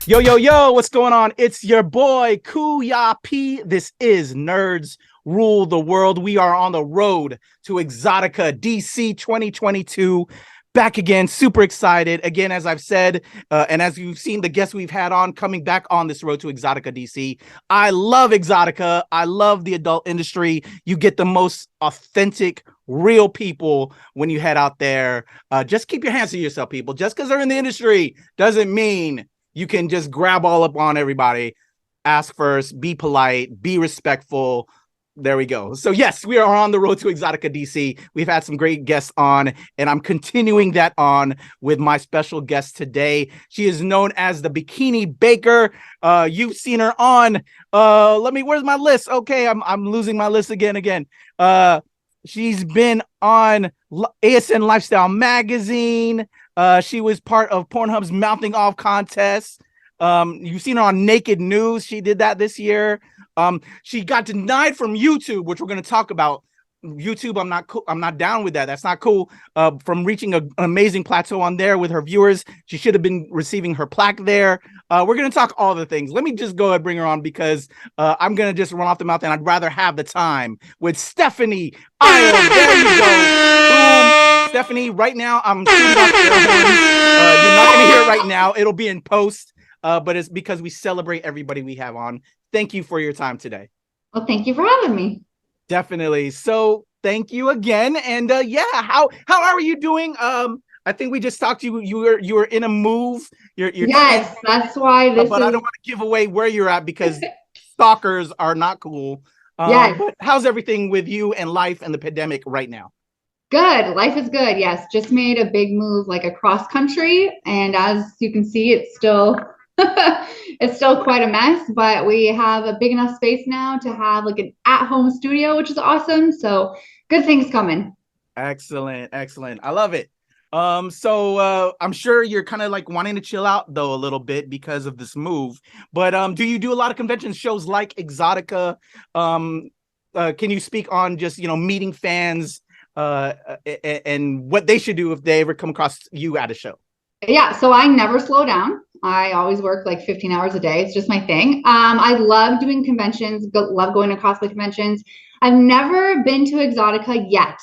Yo, yo, yo, what's going on? It's your boy, Kuya P. This is Nerds Rule the World. We are on the road to Exxxotica DC 2022. Back again, super excited. Again, as I've said, and as you've seen the guests we've had on coming back on this road to Exxxotica DC. I love Exxxotica. I love the adult industry. You get the most authentic, real people when you head out there. Just keep your hands to yourself, people. Just because they're in the industry doesn't mean you can just grab all up on everybody. Ask first, be polite, be respectful. There we go. So yes, we are on the road to Exxxotica DC. We've had some great guests on, and I'm continuing that on with my special guest today. She is known as the Bikini Baker. You've seen her on. Where's my list? Okay, I'm losing my list again. She's been on ASN Lifestyle Magazine. She was part of Pornhub's mouthing off contest. You've seen her on Naked News. She did that this year. She got denied from YouTube, which we're going to talk about. YouTube, I'm not down with that. That's not cool. From reaching an amazing plateau on there with her viewers. She should have been receiving her plaque there. We're going to talk all the things. Let me just go ahead and bring her on because I'm going to just run off the mouth, and I'd rather have the time with Stephanie Eild. There you go. Boom. Stephanie, right now, I'm shooting off air horns. You're not going to hear it right now. It'll be in post, but it's because we celebrate everybody we have on. Thank you for your time today. Well, thank you for having me. Definitely. So thank you again. And how are you doing? I think we just talked to you. You were in a move. Yes, that's why this but I don't want to give away where you're at because stalkers are not cool. Yes. But how's everything with you and life and the pandemic right now? Good. Life is good. Yes. Just made a big move like across country. And as you can see, it's still it's still quite a mess, but we have a big enough space now to have like an at-home studio, which is awesome. So good things coming. Excellent. I love it. So I'm sure you're kind of like wanting to chill out though a little bit because of this move. But do you do a lot of convention shows like Exxxotica? Can you speak on just meeting fans and what they should do if they ever come across you at a show? Yeah, so I never slow down. I always work like 15 hours a day. It's just my thing. I love doing conventions, love going to cosplay conventions. I've never been to Exxxotica yet.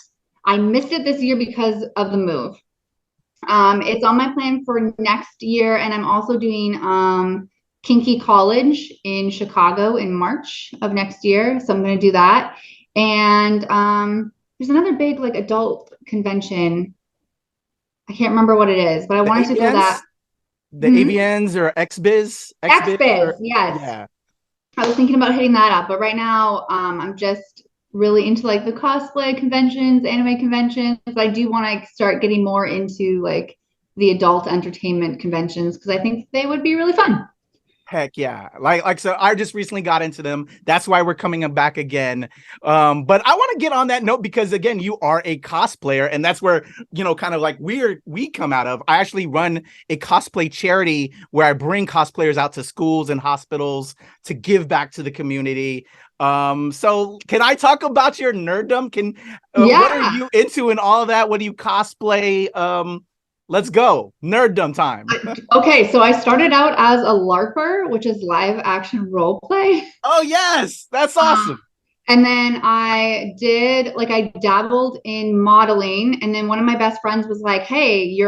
I missed it this year because of the move. It's on my plan for next year, and I'm also doing Kinky College in Chicago in March of next year. So I'm going to do that. And there's another big like adult convention. I can't remember what it is, but I wanted to go that. The AVNs or XBiz? XBiz, yes. Yeah. I was thinking about hitting that up, but right now I'm just really into like the cosplay conventions, anime conventions. I do want to start getting more into like the adult entertainment conventions because I think they would be really fun. Heck yeah. Like so I just recently got into them. That's why we're coming back again. But I want to get on that note because again, you are a cosplayer, and that's where, kind of like we come out of. I actually run a cosplay charity where I bring cosplayers out to schools and hospitals to give back to the community. So can I talk about your nerddom? What are you into and all of that? What do you cosplay? Let's go. Nerddom time. Okay, so I started out as a LARPer, which is live action role play. Oh, yes. That's awesome. And then I dabbled in modeling. And then one of my best friends was like, hey, you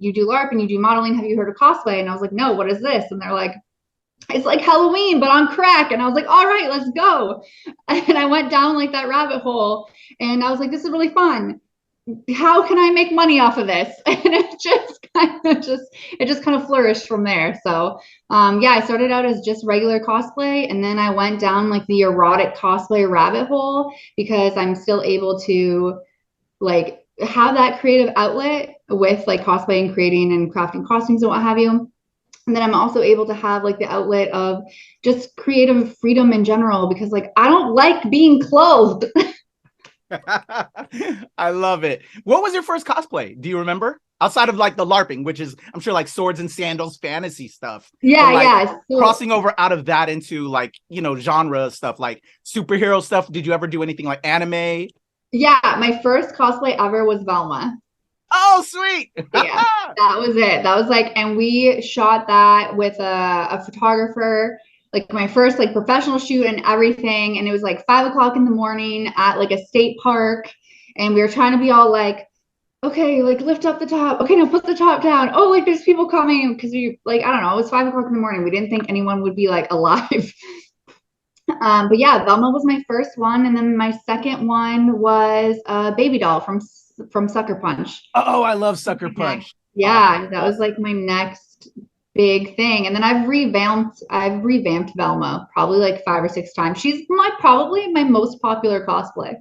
do LARP and you do modeling. Have you heard of cosplay? And I was like, no, what is this? And they're like, it's like Halloween, but on crack. And I was like, all right, let's go. And I went down like that rabbit hole. And I was like, this is really fun. How can I make money off of this? And it just kind of flourished from there. So I started out as just regular cosplay, and then I went down like the erotic cosplay rabbit hole because I'm still able to like have that creative outlet with like cosplay and creating and crafting costumes and what have you. And then I'm also able to have like the outlet of just creative freedom in general because like I don't like being clothed. I love it. What was your first cosplay? Do you remember? Outside of like the LARPing, which is I'm sure like swords and sandals fantasy stuff. Yeah, like, So, crossing over out of that into like, genre stuff like superhero stuff. Did you ever do anything like anime? Yeah, my first cosplay ever was Velma. Oh, sweet. Yeah, that was it. That was like, and we shot that with a photographer, like my first like professional shoot and everything. And it was like 5 o'clock in the morning at like a state park. And we were trying to be all like, okay, like lift up the top. Okay, now put the top down. Oh, like there's people coming because we like, I don't know, it was 5 o'clock in the morning. We didn't think anyone would be like alive. But yeah, Velma was my first one. And then my second one was a baby doll from Sucker Punch. Oh, I love Sucker Punch. Yeah, that was like my next big thing. And then I've revamped Velma probably like 5 or 6 times. She's probably my most popular cosplay.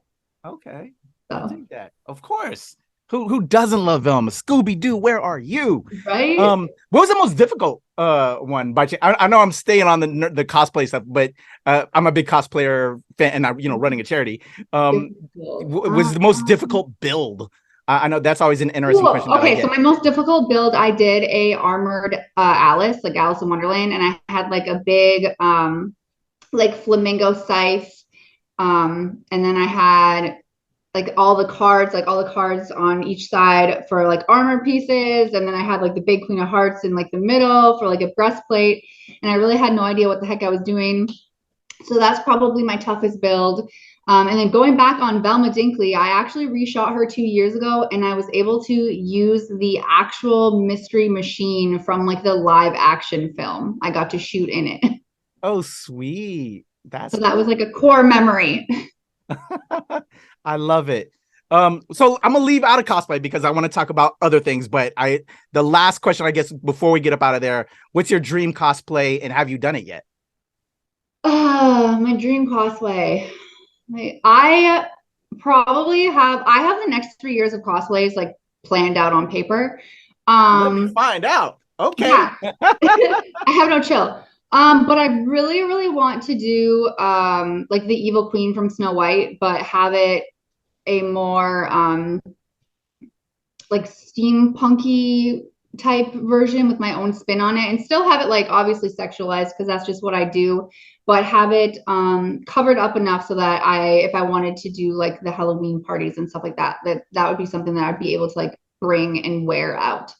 Okay. So. I think that. Of course. Who doesn't love Velma? Scooby-Doo, where are you? Right. What was the most difficult one by chance? I know I'm staying on the cosplay stuff, but I'm a big cosplayer fan and I'm running a charity. Was the most difficult build? I know that's always an interesting question. Okay, so my most difficult build, I did a armored Alice, like Alice in Wonderland, and I had like a big like flamingo scythe. And then I had like all the cards on each side for like armor pieces. And then I had like the big Queen of Hearts in like the middle for like a breastplate. And I really had no idea what the heck I was doing. So that's probably my toughest build. And then going back on Velma Dinkley, I actually reshot her 2 years ago and I was able to use the actual mystery machine from like the live action film. I got to shoot in it. Oh, sweet. So that was like a core memory. I love it. So I'm gonna leave out of cosplay because I want to talk about other things. But the last question, I guess, before we get up out of there, what's your dream cosplay and have you done it yet? My dream cosplay. I have the next 3 years of cosplays like planned out on paper. Let me find out. Okay. Yeah. I have no chill. But I really, really want to do like the evil queen from Snow White, but have it a more like steampunky type version with my own spin on it and still have it like obviously sexualized because that's just what I do, but have it covered up enough so that if I wanted to do like the Halloween parties and stuff like that, that would be something that I'd be able to like bring and wear out.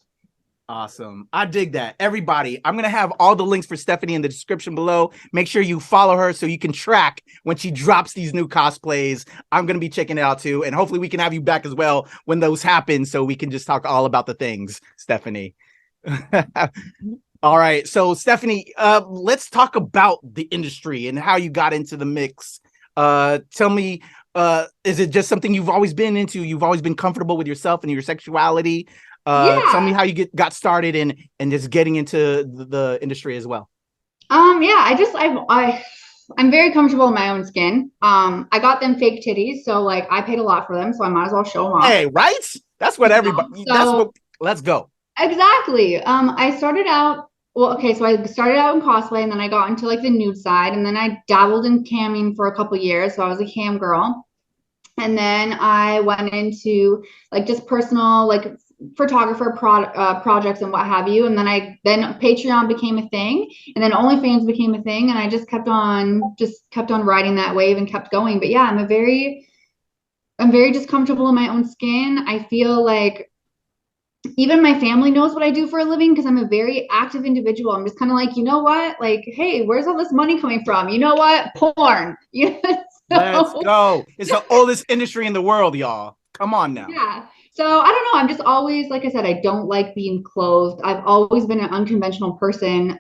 Awesome. I dig that. Everybody, I'm going to have all the links for Stephanie in the description below. Make sure you follow her so you can track when she drops these new cosplays. I'm going to be checking it out too. And hopefully we can have you back as well when those happen so we can just talk all about the things, Stephanie. All right. So Stephanie, let's talk about the industry and how you got into the mix. Tell me, is it just something you've always been into? You've always been comfortable with yourself and your sexuality? Tell me how you got started and just getting into the industry as well. I'm very comfortable in my own skin. I got them fake titties, so like I paid a lot for them, so I might as well show them off. Hey, right? That's what everybody. Let's go. Exactly. I started out. Well, okay, so I started out in cosplay, and then I got into like the nude side, and then I dabbled in camming for a couple years, so I was a cam girl. And then I went into like just personal like photographer projects and what have you. And then Patreon became a thing, and then OnlyFans became a thing, and I just kept on riding that wave and kept going. But yeah, I'm very just comfortable in my own skin. I feel like even my family knows what I do for a living because I'm a very active individual. I'm just kind of like, you know what? Like, hey, where's all this money coming from? You know what? Porn. Let's go. It's the oldest industry in the world, y'all. Come on now. Yeah. So I don't know. I'm just always, like I said, I don't like being clothed. I've always been an unconventional person.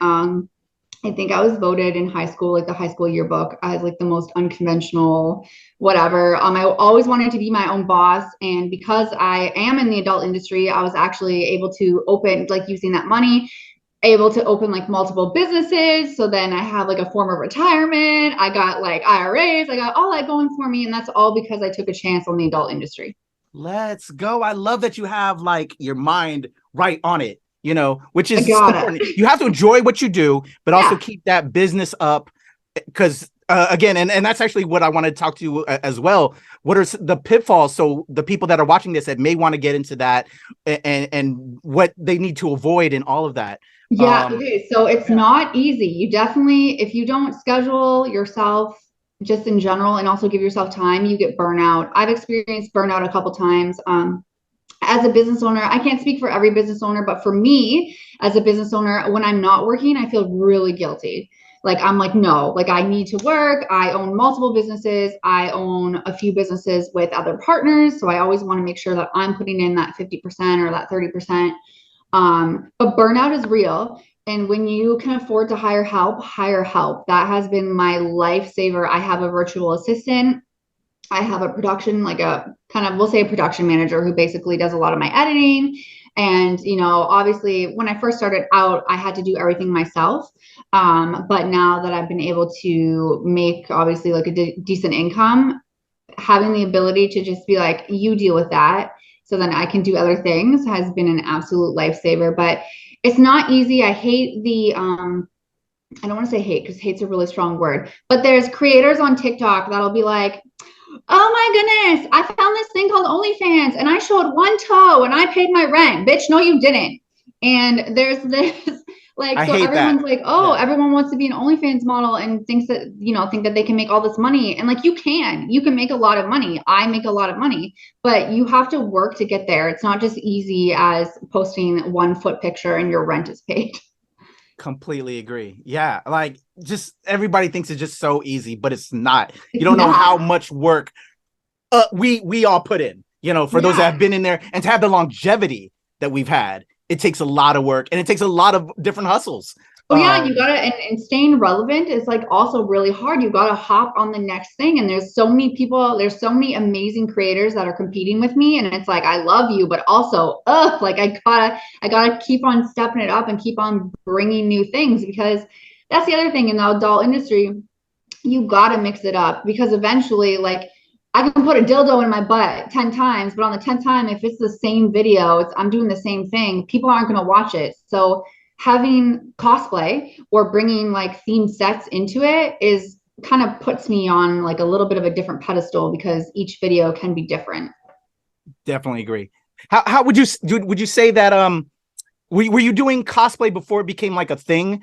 I think I was voted in high school, like the high school yearbook, as like the most unconventional, whatever. I always wanted to be my own boss. And because I am in the adult industry, I was actually able to open, like using that money, able to open like multiple businesses. So then I have like a form of retirement. I got like IRAs. I got all that going for me. And that's all because I took a chance on the adult industry. Let's go. I love that you have like your mind right on it, which is so important. You have to enjoy what you do, but also keep that business up. Because again, and that's actually what I want to talk to you as well. What are the pitfalls? So the people that are watching this that may want to get into that and what they need to avoid and all of that. Yeah. Okay. So it's not easy. You definitely, if you don't schedule yourself just in general and also give yourself time, you get burnout. I've experienced burnout a couple times. as a business owner, I can't speak for every business owner, but for me as a business owner, when I'm not working, I feel really guilty. Like, I'm like, no, like I need to work. I own multiple businesses. I own a few businesses with other partners. So I always want to make sure that I'm putting in that 50% or that 30%. But burnout is real. And when you can afford to hire help, hire help. That has been my lifesaver. I have a virtual assistant. I have a production, like a kind of, we'll say a production manager who basically does a lot of my editing. And, you know, obviously when I first started out, I had to do everything myself. But now that I've been able to make obviously like a decent income, having the ability to just be like, you deal with that, so then I can do other things, has been an absolute lifesaver. But it's not easy. I hate the, I don't want to say hate because hate's a really strong word, but there's creators on TikTok that'll be like, oh my goodness, I found this thing called OnlyFans and I showed one toe and I paid my rent. Bitch, no, you didn't. And there's this, like, so everyone's like, oh, everyone wants to be an OnlyFans model and thinks that, you know, think that they can make all this money. And like, you can make a lot of money. I make a lot of money, but you have to work to get there. It's not just easy as posting one foot picture and your rent is paid. Completely agree. Yeah. Like, just everybody thinks it's just so easy, but it's not. You don't know how much work we all put in, you know, for those that have been in there, and to have the longevity that we've had. It takes a lot of work and it takes a lot of different hustles. Oh yeah, you gotta, and staying relevant is like also really hard. You gotta hop on the next thing. And there's so many people, there's so many amazing creators that are competing with me. And it's like, I love you, but also, like I gotta keep on stepping it up and keep on bringing new things, because that's the other thing in the adult industry. You gotta mix it up, because eventually, like, I can put a dildo in my butt 10 times, but on the 10th time, if it's the same video, I'm doing the same thing, people aren't going to watch it. So having cosplay or bringing like themed sets into it is kind of puts me on like a little bit of a different pedestal, because each video can be different. Definitely agree. How would you say that, were you doing cosplay before it became like a thing?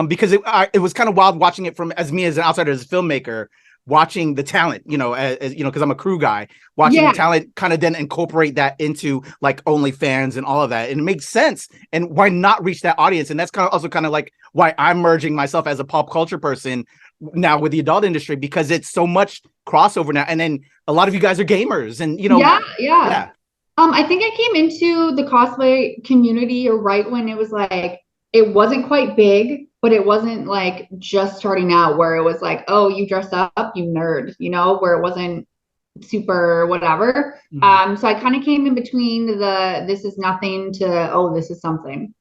Because it was kind of wild watching it from, as me as an outsider, as a filmmaker, watching the talent, you know, as you know, because I'm a crew guy, watching the talent kind of then incorporate that into like OnlyFans and all of that. And it makes sense. And why not reach that audience? And that's kind of also kind of like why I'm merging myself as a pop culture person now with the adult industry, because it's so much crossover now. And then a lot of you guys are gamers, and you know, I think I came into the cosplay community right when it was like, it wasn't quite big, but it wasn't like just starting out where it was like, oh, you dress up, you nerd, you know, where it wasn't super whatever. So I kind of came in between the this is nothing to, oh, this is something.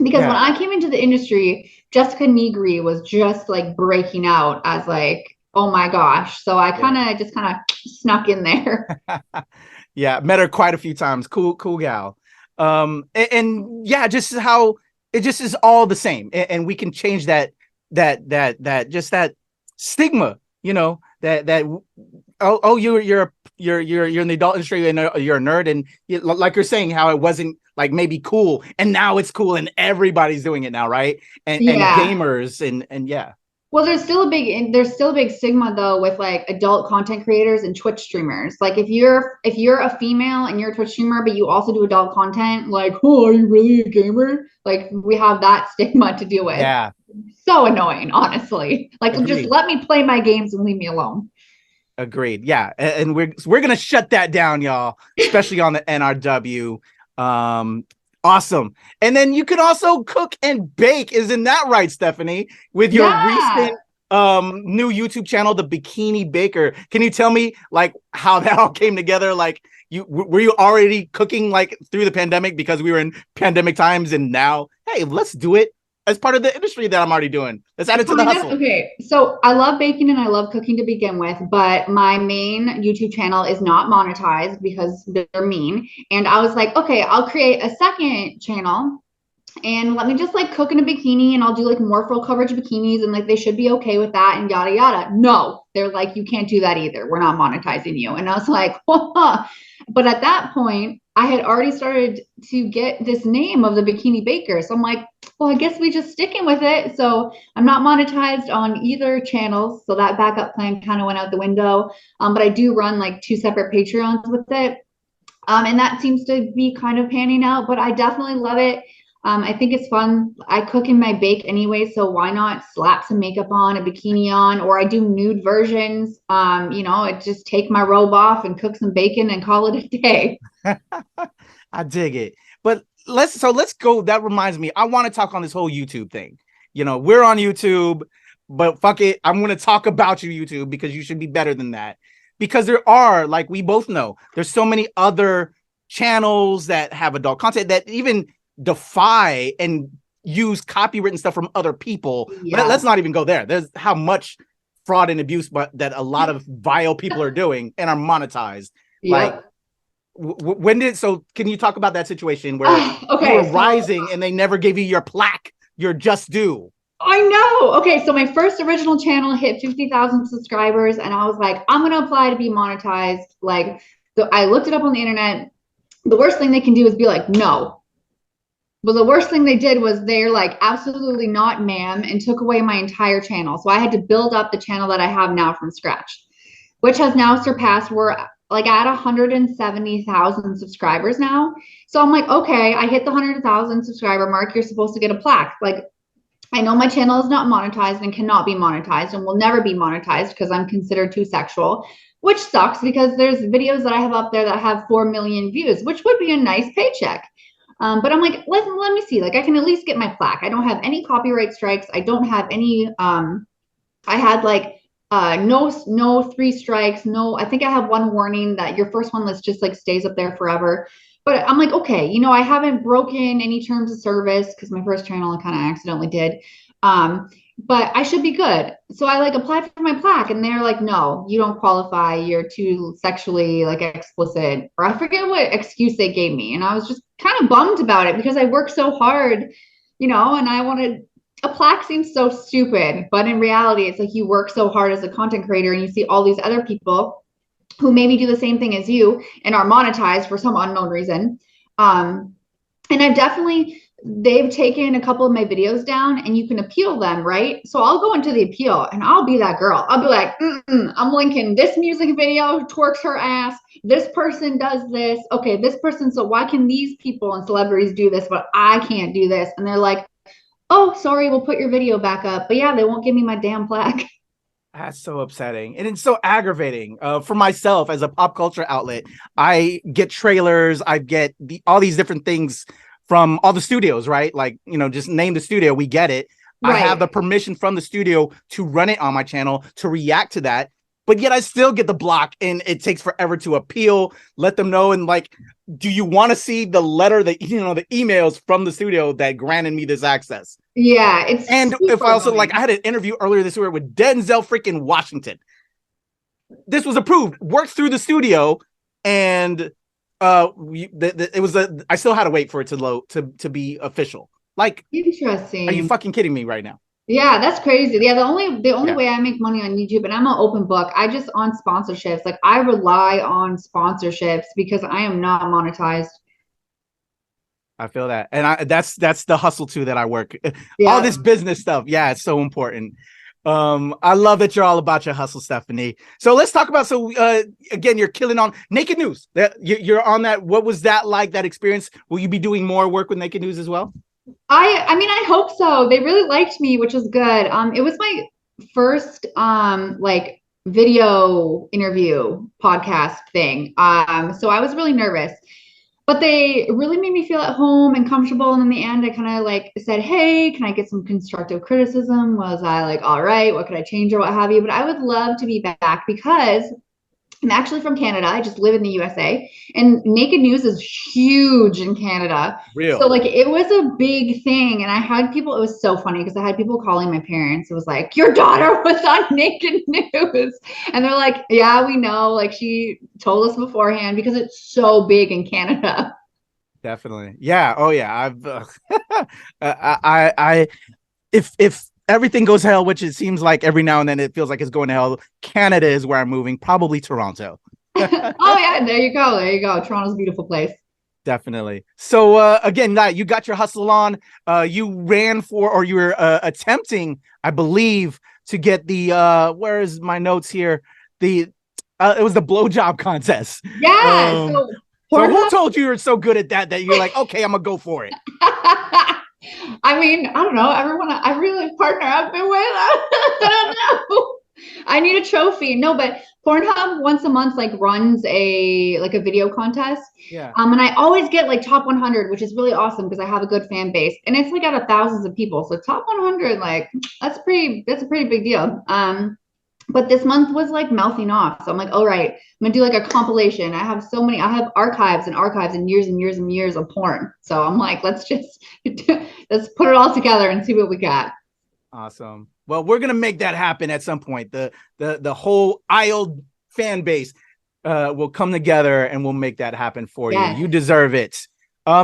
Because when I came into the industry, Jessica Negri was just like breaking out as like, oh my gosh. So I kind of just kind of snuck in there. Met her quite a few times. Cool gal. And just how it just is all the same, and we can change that just that stigma, you know, that you're in the adult industry and you're a nerd, and like you're saying, how it wasn't like maybe cool, and now it's cool and everybody's doing it now, right? And gamers and Well, there's still a big stigma though with like adult content creators and Twitch streamers. Like if you're a female and you're a Twitch streamer, but you also do adult content, like, oh, are you really a gamer? Like we have that stigma to deal with. Yeah. So annoying, honestly. Like, just let me play my games and leave me alone. Agreed. Yeah. And we're gonna shut that down, y'all, especially on the NRW. Awesome. And then you can also cook and bake. Isn't that right, Stephanie? With your recent new YouTube channel, The Bikini Baker. Can you tell me like how that all came together? Like, were you already cooking like through the pandemic because we were in pandemic times, and now, hey, let's do it as part of the industry that I'm already doing. Let's add it to the hustle. Okay, so I love baking and I love cooking to begin with, but my main YouTube channel is not monetized because they're mean. And I was like, okay, I'll create a second channel and let me just like cook in a bikini, and I'll do like more full coverage bikinis, and like they should be okay with that and yada yada. No, they're like, you can't do that either. We're not monetizing you. And I was like, whoa. But at that point, I had already started to get this name of The Bikini Baker. So I'm like, well, I guess we just sticking with it. So I'm not monetized on either channels. So that backup plan kind of went out the window. But I do run like 2 separate Patreons with it. And that seems to be kind of panning out, but I definitely love it. I think it's fun. I cook and I bake anyway, so why not slap some makeup on, a bikini on, or I do nude versions. I just take my robe off and cook some bacon and call it a day. I dig it. But let's go. That reminds me, I want to talk on this whole YouTube thing. We're on YouTube, but fuck it. I'm going to talk about you, YouTube, because you should be better than that. Because there are, like we both know, there's so many other channels that have adult content that even defy and use copywritten stuff from other people. Yeah. Let's not even go there. There's how much fraud and abuse that a lot of vile people are doing and are monetized. Yep. Like, can you talk about that situation where you were rising and they never gave you your plaque, your just due? I know. Okay, so my first original channel hit 50,000 subscribers, and I was like, I'm gonna apply to be monetized. So I looked it up on the internet. The worst thing they can do is be like, no. But the worst thing they did was they're like, absolutely not, ma'am, and took away my entire channel. So I had to build up the channel that I have now from scratch, which has now surpassed, we're like at 170,000 subscribers now. So I'm like, okay, I hit the 100,000 subscriber mark. You're supposed to get a plaque. Like, I know my channel is not monetized and cannot be monetized and will never be monetized because I'm considered too sexual, which sucks because there's videos that I have up there that have 4 million views, which would be a nice paycheck. But I'm like, let me see. Like, I can at least get my plaque. I don't have any copyright strikes. I don't have any. I had like no 3 strikes. No, I think I have 1 warning that your first one list just like stays up there forever. But I'm like, okay, I haven't broken any terms of service because my first channel I kind of accidentally did. But I should be good. So I like applied for my plaque and they're like, no, you don't qualify. You're too sexually like explicit, or I forget what excuse they gave me. And I was just kind of bummed about it because I worked so hard, and I wanted a plaque seems so stupid, but in reality, it's like you work so hard as a content creator and you see all these other people who maybe do the same thing as you and are monetized for some unknown reason. And they've taken a couple of my videos down and you can appeal them, right? So I'll go into the appeal and I'll be that girl. I'll be like, I'm linking this music video, twerks her ass. This person does this. Okay, this person. So why can these people and celebrities do this, but I can't do this? And they're like, oh, sorry, we'll put your video back up. But yeah, they won't give me my damn plaque. That's so upsetting. And it's so aggravating for myself as a pop culture outlet. I get trailers. I get all these different things from all the studios, right? Like, just name the studio. We get it. Right. I have the permission from the studio to run it on my channel, to react to that. But yet I still get the block and it takes forever to appeal, let them know. And like, do you want to see the letter that, the emails from the studio that granted me this access? Yeah. And if I also annoying. I had an interview earlier this year with Denzel freaking Washington. This was approved, worked through the studio, and it was I still had to wait for it to load to be official. Like, interesting. Are you fucking kidding me right now? Yeah, that's crazy. Yeah, the only way I make money on YouTube, and I'm an open book, I just on sponsorships. Like, I rely on sponsorships because I am not monetized. I feel that. And that's the hustle too that I work. Yeah. All this business stuff. Yeah, it's so important. I love that you're all about your hustle, Stephanie. So let's talk about, again, you're killing on Naked News. You're on that. What was that like, that experience? Will you be doing more work with Naked News as well? I mean, I hope so. They really liked me, which is good. It was my first like video interview podcast thing. So I was really nervous, but they really made me feel at home and comfortable. And in the end, I kind of like said, hey, can I get some constructive criticism? Was I like, all right, what could I change or what have you? But I would love to be back because I'm actually from Canada. I just live in the USA, and Naked News is huge in Canada. Real. So like it was a big thing. And I had people, it was so funny because I had people calling my parents. It was like, your daughter was on Naked News. And they're like, yeah, we know. Like, she told us beforehand because it's so big in Canada. Definitely. Yeah. Oh yeah. If everything goes to hell, which it seems like every now and then it feels like it's going to hell, Canada is where I'm moving, probably Toronto. Oh yeah, there you go. There you go. Toronto's a beautiful place. Definitely. So again, you got your hustle on. You ran for, or you were attempting, I believe, to get the where is my notes here? It was the blowjob contest. Yeah. So So who told you you're so good at that you're like, okay, I'm gonna go for it? I mean, I don't know. Everyone, every like partner I've been with, I don't know. I need a trophy. No, but Pornhub once a month like runs a video contest. Yeah. And I always get like top 100, which is really awesome because I have a good fan base, and it's like out of thousands of people. So top 100, like that's a pretty big deal. But this month was like mouthing off. So I'm like, all right, I'm gonna do like a compilation. I have archives and years and years and years of porn. So I'm like, let's put it all together and see what we got. Awesome. Well, we're gonna make that happen at some point. The whole Eild fan base will come together and we'll make that happen for you. You deserve it.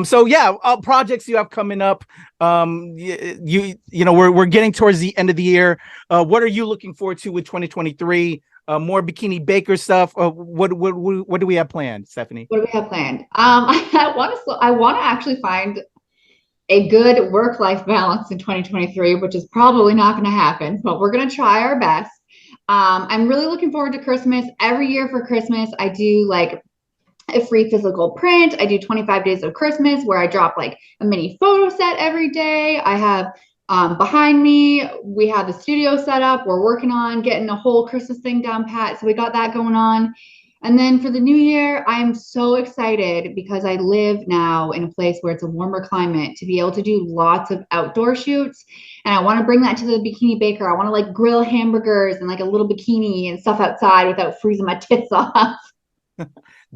So yeah, projects you have coming up. You know, we're getting towards the end of the year. What are you looking forward to with 2023? More Bikini Baker stuff. What do we have planned, Stephanie? What do we have planned? I want to actually find a good work-life balance in 2023, which is probably not going to happen, but we're going to try our best. I'm really looking forward to Christmas. Every year for Christmas, I do like a free physical print. I do 25 days of Christmas where I drop like a mini photo set every day. I have behind me, we have the studio set up. We're working on getting the whole Christmas thing down pat. So we got that going on. And then for the new year, I'm so excited because I live now in a place where it's a warmer climate to be able to do lots of outdoor shoots. And I want to bring that to the Bikini Baker. I want to like grill hamburgers and like a little bikini and stuff outside without freezing my tits off.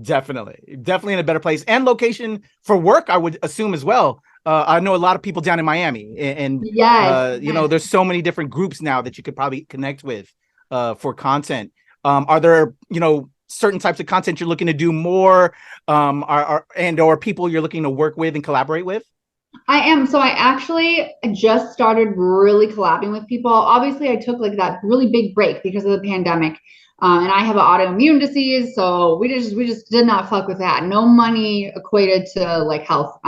Definitely in a better place and location for work, I would assume as well. I know a lot of people down in Miami, and yes, you know, there's so many different groups now that you could probably connect with for content. Are there, you know, certain types of content you're looking to do more, or people you're looking to work with and collaborate with? I am. So I actually just started really collabing with people. Obviously, I took like that really big break because of the pandemic. And I have an autoimmune disease, so we just did not fuck with that. No money equated to like health.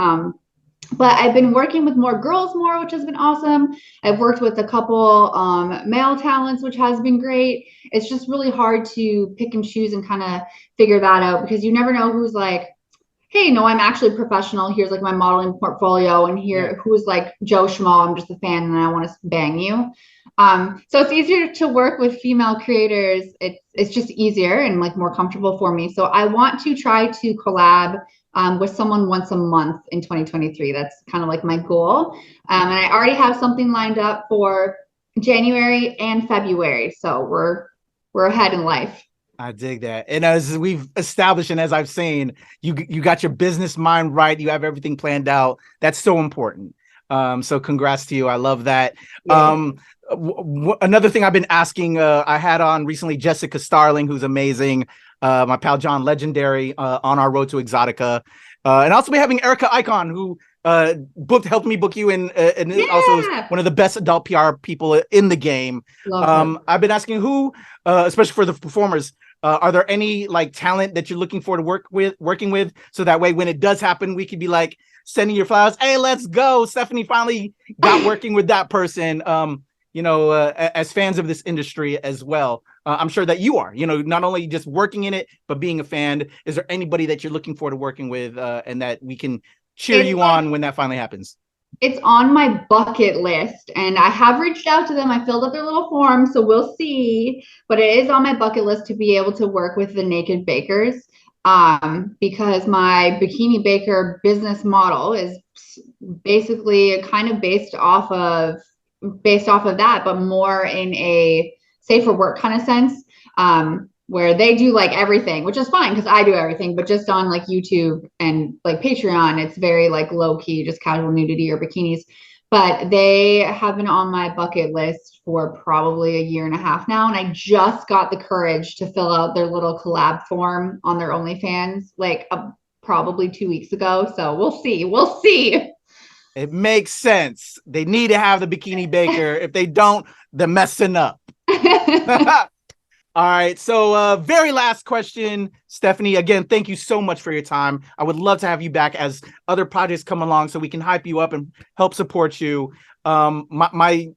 But I've been working with more girls more, which has been awesome. I've worked with a couple male talents, which has been great. It's just really hard to pick and choose and kind of figure that out because you never know who's like, hey, no, I'm actually professional. Here's like my modeling portfolio, and here who's like Joe Schmo, I'm just a fan and I want to bang you. So it's easier to work with female creators. It's just easier and like more comfortable for me. So I want to try to collab with someone once a month in 2023. That's kind of like my goal. And I already have something lined up for January and February. So we're ahead in life. I dig that. And as we've established, and as I've seen, you got your business mind right. You have everything planned out. That's so important. So congrats to you. I love that. Yeah. Another thing I've been asking, I had on recently Jessica Starling, who's amazing. My pal John Legendary on our road to Exxxotica. And also be having Erica Icon, who helped me book you and also is one of the best adult PR people in the game. I've been asking who, especially for the performers, are there any like talent that you're looking for to working with, so that way when it does happen, we could be like sending your flowers. Hey, let's go. Stephanie finally got working with that person. You know, as fans of this industry as well, I'm sure that you are, you know, not only just working in it, but being a fan. Is there anybody that you're looking forward to working with and that we can cheer you on when that finally happens? It's on my bucket list, and I have reached out to them. I filled out their little form, so we'll see. But it is on my bucket list to be able to work with the naked bakers, because my Bikini Baker business model is basically kind of based off of that, but more in a safer work kind of sense. Where they do like everything, which is fine because I do everything, but just on like YouTube and like Patreon, it's very like low key, just casual nudity or bikinis. But they have been on my bucket list for probably a year and a half now. And I just got the courage to fill out their little collab form on their OnlyFans like probably 2 weeks ago. So we'll see. We'll see. It makes sense. They need to have the Bikini Baker. If they don't, they're messing up. All right. So very last question, Stephanie. Again, thank you so much for your time. I would love to have you back as other projects come along so we can hype you up and help support you. My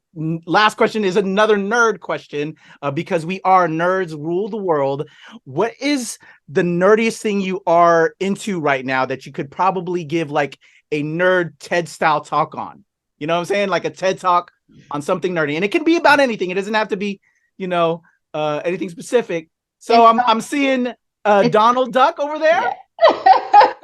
last question is another nerd question because we are nerds rule the world. What is the nerdiest thing you are into right now that you could probably give like a nerd TED style talk on? You know what I'm saying? Like a TED talk on something nerdy. And it can be about anything. It doesn't have to be, anything specific. So I'm seeing Donald Duck over there. Yeah.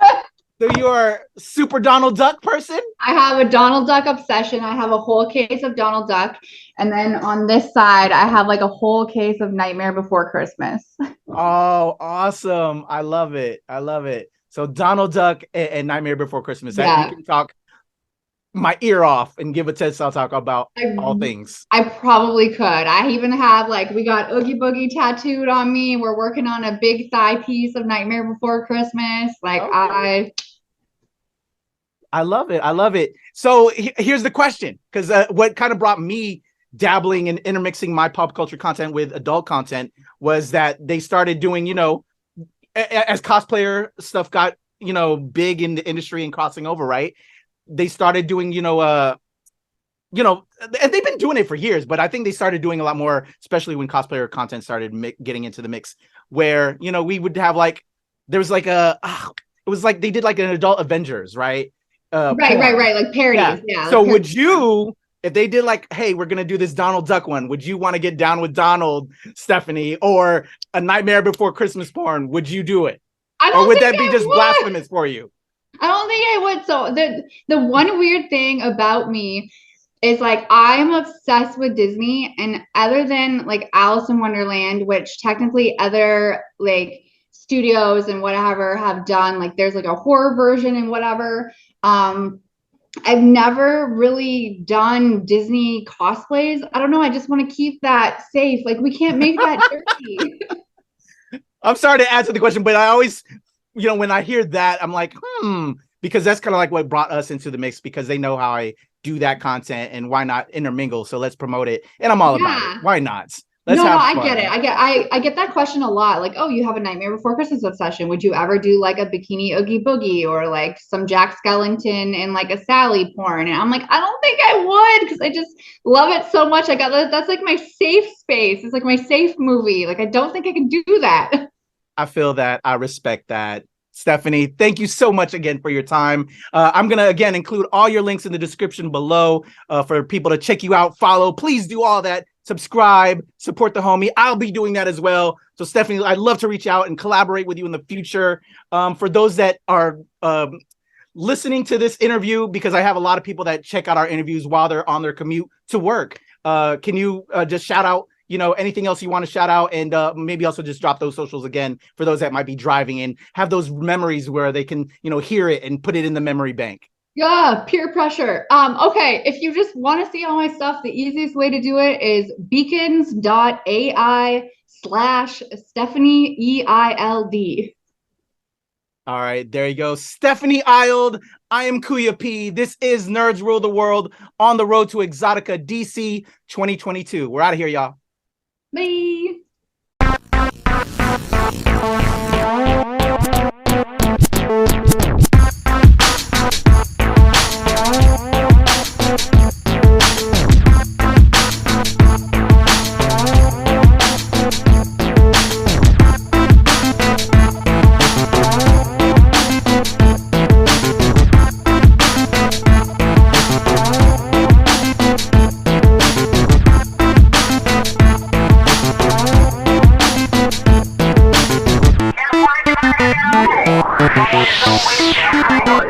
So you are super Donald Duck person? I have a Donald Duck obsession. I have a whole case of Donald Duck. And then on this side, I have like a whole case of Nightmare Before Christmas. Oh, awesome. I love it. I love it. So Donald Duck and Nightmare Before Christmas. Yeah. You can talk my ear off and give a TED style talk about all things. I probably could. I even have we got Oogie Boogie tattooed on me. We're working on a big thigh piece of Nightmare Before Christmas. Okay. I love it. I love it. So here's the question, because what kind of brought me dabbling and intermixing my pop culture content with adult content was that they started doing, as cosplayer stuff got, big in the industry and crossing over, right? They started doing, and they've been doing it for years, but I think they started doing a lot more, especially when cosplayer content started getting into the mix, where, we would have there was it was like they did like an adult Avengers, right? Right. Like parodies. Yeah. So would you, if they did hey, we're going to do this Donald Duck one, would you want to get down with Donald, Stephanie, or a Nightmare Before Christmas porn? Would you do it? Or would that be just blasphemous for you? I don't think I would. So the one weird thing about me is I'm obsessed with Disney, and other than Alice in Wonderland, which technically other studios and whatever have done, there's a horror version and whatever. I've never really done Disney cosplays. I don't know. I just want to keep that safe. We can't make that dirty. I'm sorry to add to the question, but I always, when I hear that, I'm like, because that's kind of what brought us into the mix, because they know how I do that content and why not intermingle. So let's promote it. And I'm all about it. Why not? Let's have fun. I get it. I get that question a lot. Oh, you have a Nightmare Before Christmas obsession. Would you ever do a Bikini Oogie Boogie or some Jack Skellington and a Sally porn? And I'm I don't think I would, because I just love it so much. That's my safe space. It's my safe movie. I don't think I can do that. I feel that. I respect that. Stephanie, thank you so much again for your time. I'm going to, again, include all your links in the description below for people to check you out, follow. Please do all that. Subscribe, support the homie. I'll be doing that as well. So Stephanie, I'd love to reach out and collaborate with you in the future. For those that are listening to this interview, because I have a lot of people that check out our interviews while they're on their commute to work. Can you just shout out, anything else you want to shout out, and maybe also just drop those socials again for those that might be driving and have those memories where they can, hear it and put it in the memory bank. Yeah, peer pressure. Okay, if you just want to see all my stuff, the easiest way to do it is beacons.ai/Stephanie Eild. All right, there you go. Stephanie Eild. I am Kuya P. This is Nerds Rule the World on the road to Exxxotica DC 2022. We're out of here, y'all. Bye. Don't